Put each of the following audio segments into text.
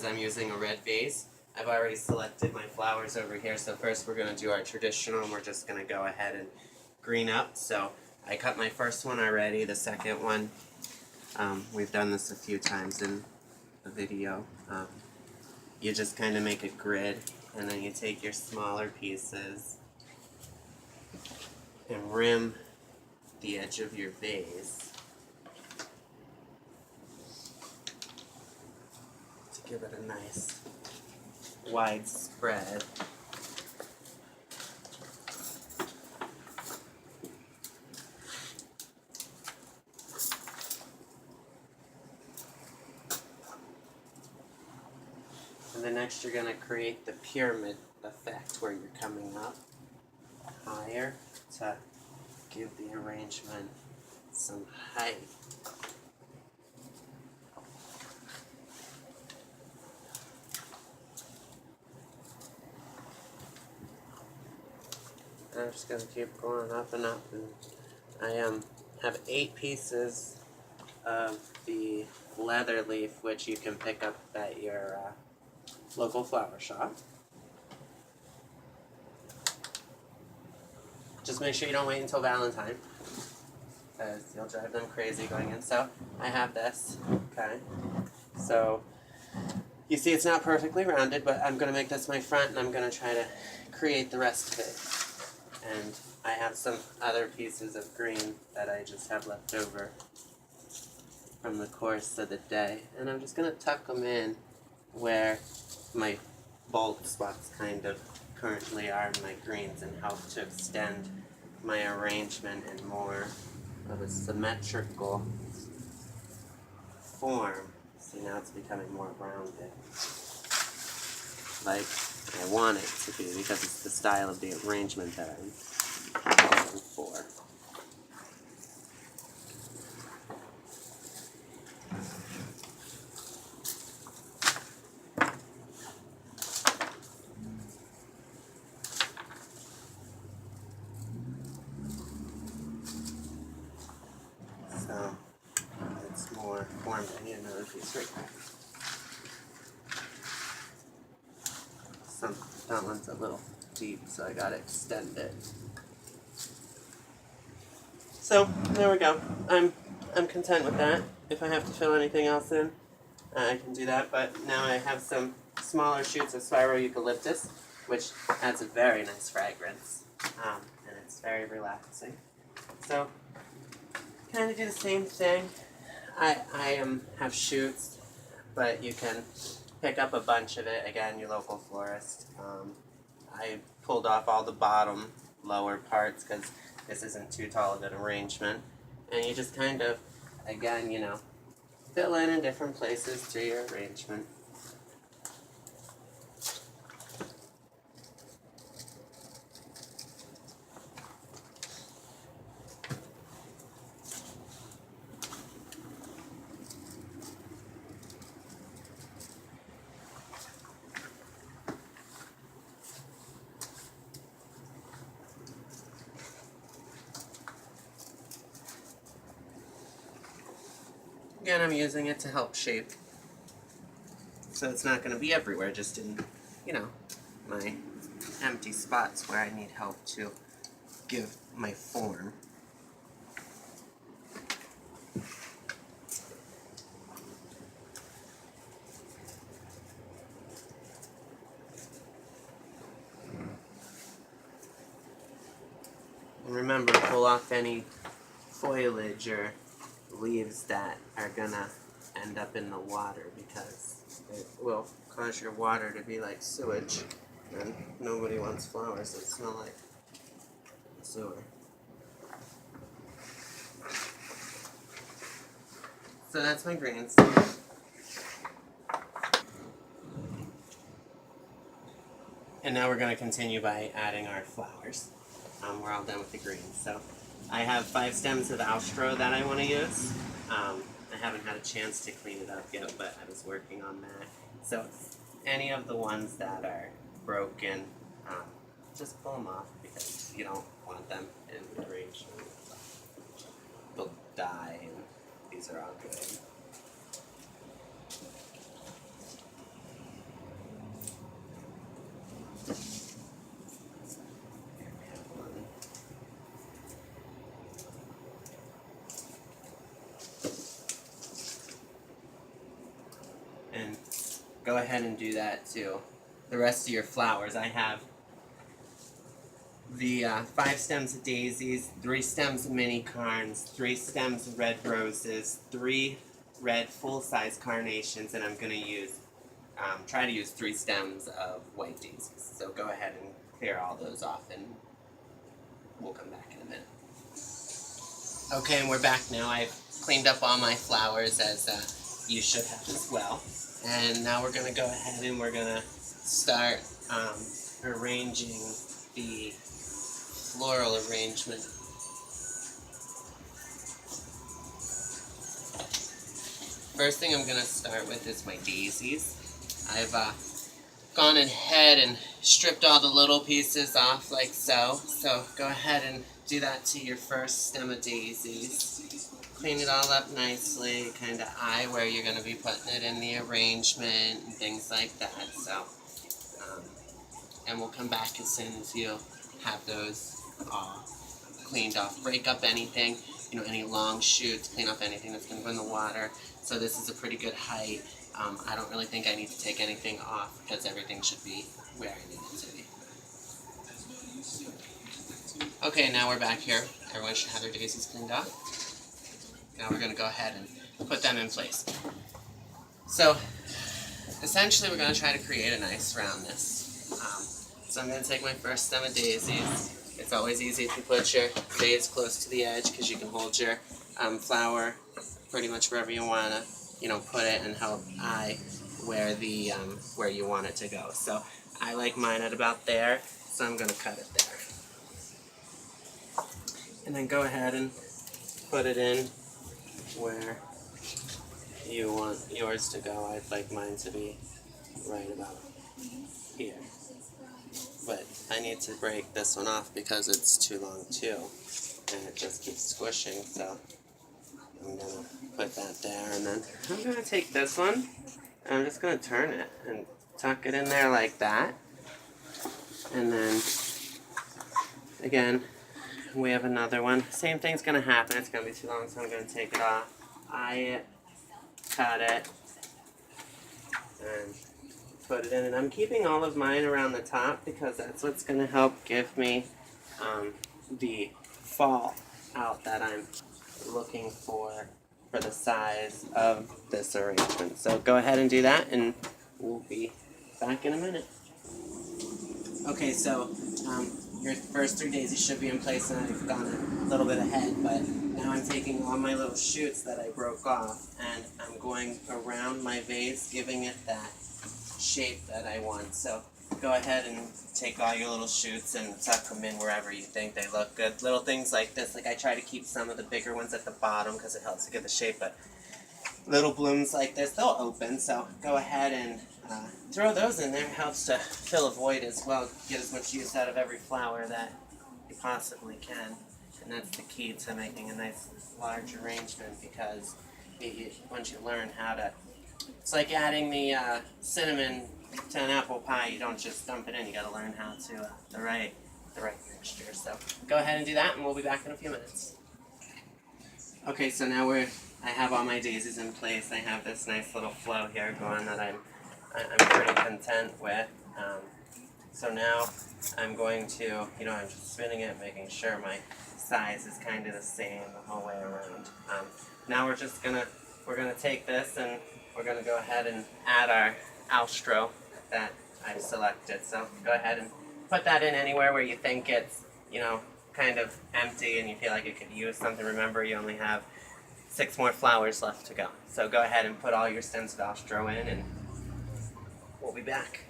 I'm using a red vase. I've already selected my flowers over here, so first we're going to do our traditional, and we're just going to go ahead and green up. So I cut my first one already. The second one, we've done this a few times in the video. You just kind of make a grid, and then you take your smaller pieces and rim the edge of your vase to give it a nice wide spread. And then next you're going to create the pyramid effect where you're coming up higher to give the arrangement some height. And I'm just going to keep going up and up. And I have 8 pieces of the leather leaf, which you can pick up at your local flower shop. Just make sure you don't wait until Valentine, because you'll drive them crazy going in. So I have this, okay? So you see it's not perfectly rounded, but I'm going to make this my front, and I'm going to try to create the rest of it. And I have some other pieces of green that I just have left over from the course of the day. And I'm just going to tuck them in where my bold spots kind of currently are in my greens, and help to extend my arrangement in more of a symmetrical form. See, now it's becoming more rounded, like I want it to be, because it's the style of the arrangement that I'm going for. So it's more formed. I need another piece right there. That one's a little deep, so I gotta extend it. So there we go. I'm content with that. If I have to fill anything else in, I can do that. But now I have some smaller shoots of spiral eucalyptus, which adds a very nice fragrance, and it's very relaxing. So kind of do the same thing. I have shoots, but you can pick up a bunch of it, again, your local florist. I pulled off all the bottom lower parts because this isn't too tall of an arrangement. And you just kind of, again, fill in different places to your arrangement. Again, I'm using it to help shape, so it's not going to be everywhere, just in, my empty spots where I need help to give my form. And remember, pull off any foliage or leaves that are gonna end up in the water, because it will cause your water to be like sewage, and nobody wants flowers that smell like sewer. So that's my greens. And now we're going to continue by adding our flowers. We're all done with the greens. So I have 5 stems of Alstro that I want to use. I haven't had a chance to clean it up yet, but I was working on that. So any of the ones that are broken, just pull them off, because you don't want them in the arrangement. They'll die, and these are all good. and go ahead and do that to the rest of your flowers. I have the 5 stems of daisies, 3 stems of mini carns, 3 stems of red roses, 3 red full-size carnations, and I'm going to use try to use 3 stems of white daisies. So go ahead and clear all those off, and we'll come back in a minute. Okay, and we're back now. I've cleaned up all my flowers, as you should have as well. And now we're going to go ahead and we're going to start arranging the floral arrangement. First thing I'm going to start with is my daisies. I've gone ahead and stripped all the little pieces off like so. So go ahead and do that to your first stem of daisies. Clean it all up nicely, kind of eye where you're going to be putting it in the arrangement and things like that. So, and we'll come back as soon as you have those all cleaned off. Break up anything, any long shoots, clean up anything that's going to go in the water. So this is a pretty good height. I don't really think I need to take anything off because everything should be where I need it to be. Okay, now we're back here. Everyone should have their daisies cleaned up. Now we're going to go ahead and put them in place. So essentially we're going to try to create a nice roundness. So I'm going to take my first stem of daisies. It's always easy if you put your vase close to the edge because you can hold your flower pretty much wherever you want to put it and help eye where the where you want it to go. So I like mine at about there, so I'm going to cut it there. And then go ahead and put it in where you want yours to go. I'd like mine to be right about here. But I need to break this one off because it's too long too, and it just keeps squishing, so I'm going to put that there, and then I'm going to take this one, and I'm just going to turn it and tuck it in there like that. And then, again, we have another one. Same thing's going to happen. It's going to be too long, so I'm going to take it off, eye it, cut it, and put it in. And I'm keeping all of mine around the top because that's what's going to help give me the fall out that I'm looking for the size of this arrangement. So go ahead and do that, and we'll be back in a minute. Okay, so your first 3 daisies should be in place, and I've gone a little bit ahead, but now I'm taking all my little shoots that I broke off, and I'm going around my vase, giving it that shape that I want. So go ahead and take all your little shoots and tuck them in wherever you think they look good. Little things like this, like I try to keep some of the bigger ones at the bottom because it helps to get the shape, but little blooms like this, they'll open, so go ahead and throw those in there. It helps to fill a void as well, get as much use out of every flower that you possibly can. And that's the key to making a nice large arrangement, because once you learn how to, it's like adding the cinnamon to an apple pie. You don't just dump it in, you gotta learn how to, the right mixture. So go ahead and do that, and we'll be back in a few minutes. Okay, so now I have all my daisies in place. I have this nice little flow here going that I'm pretty content with. So now I'm going to, I'm just spinning it, making sure my size is kind of the same the whole way around. Now we're gonna take this and we're gonna go ahead and add our Alstro that I've selected. So go ahead and put that in anywhere where you think it's, kind of empty and you feel like it could use something. Remember, you only have 6 more flowers left to go. So go ahead and put all your stems of Alstro in, and we'll be back.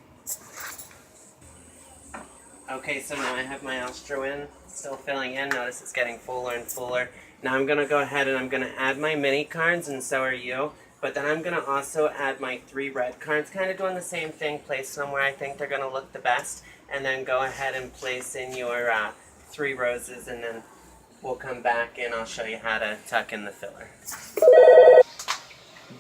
Okay, so now I have my Alstro in, still filling in. Notice it's getting fuller and fuller. Now I'm going to go ahead and I'm going to add my mini carns, and so are you. But then I'm going to also add my 3 red carns, kind of doing the same thing. Place them where I think they're going to look the best. And then go ahead and place in your 3 roses, and then we'll come back and I'll show you how to tuck in the filler.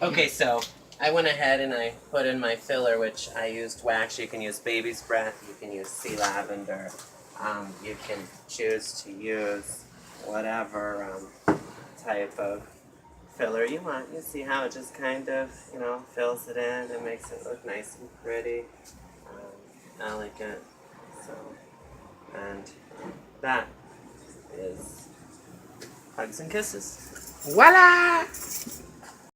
Okay, so I went ahead and I put in my filler, which I used wax. You can use baby's breath, you can use sea lavender, you can choose to use whatever type of filler you want. You see how it just kind of, you know, fills it in and makes it look nice and pretty, elegant. So, and that is hugs and kisses. Voila!